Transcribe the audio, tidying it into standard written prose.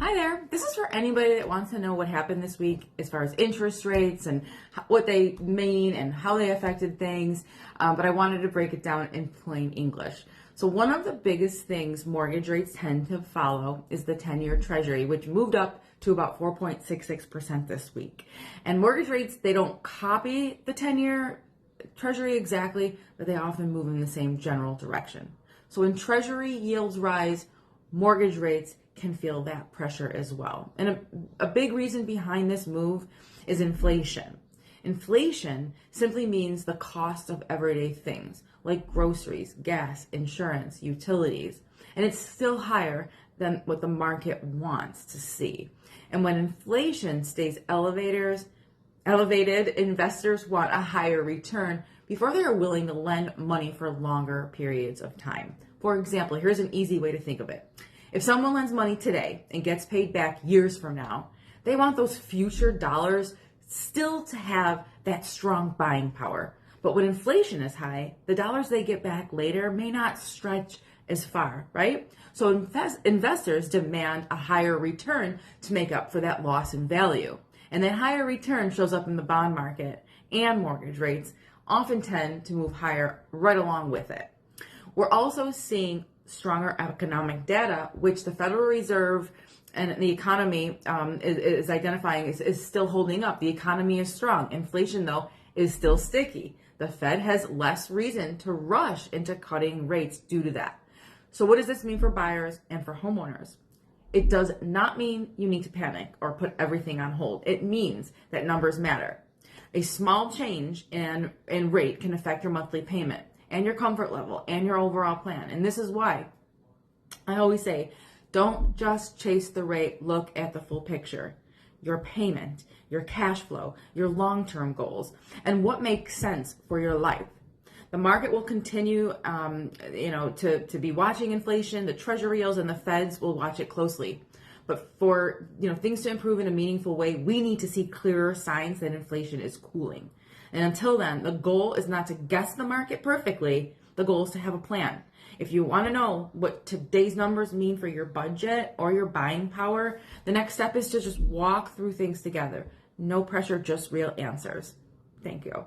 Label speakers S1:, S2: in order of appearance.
S1: Hi there. This is for anybody that wants to know what happened this week as far as interest rates and what they mean and how they affected things. But I wanted to break it down in plain English. So one of the biggest things mortgage rates tend to follow is the 10-year Treasury, which moved up to about 4.66% this week. And mortgage rates, they don't copy the 10-year Treasury exactly, but they often move in the same general direction. So when Treasury yields rise, mortgage rates can feel that pressure as well. And a big reason behind this move is inflation. Inflation simply means the cost of everyday things like groceries, gas, insurance, utilities. And it's still higher than what the market wants to see. And when inflation stays elevated, investors want a higher return before they are willing to lend money for longer periods of time. For example, here's an easy way to think of it. If someone lends money today and gets paid back years from now, they want those future dollars still to have that strong buying power. But when inflation is high, the dollars they get back later may not stretch as far, right? So investors demand a higher return to make up for that loss in value. And that higher return shows up in the bond market, and mortgage rates often tend to move higher right along with it. We're also seeing stronger economic data, which the Federal Reserve and the economy is identifying is still holding up. The economy is strong. Inflation, though, is still sticky. The Fed has less reason to rush into cutting rates due to that. So what does this mean for buyers and for homeowners? It does not mean you need to panic or put everything on hold. It means that numbers matter. A small change in rate can affect your monthly payment and your comfort level and your overall plan. And this is why I always say, don't just chase the rate, look at the full picture. Your payment, your cash flow, your long-term goals, and what makes sense for your life. The market will continue to be watching inflation. The Treasury yields and the Feds will watch it closely. But for things to improve in a meaningful way, we need to see clearer signs that inflation is cooling. And until then, the goal is not to guess the market perfectly. The goal is to have a plan. If you want to know what today's numbers mean for your budget or your buying power, the next step is to just walk through things together. No pressure, just real answers. Thank you.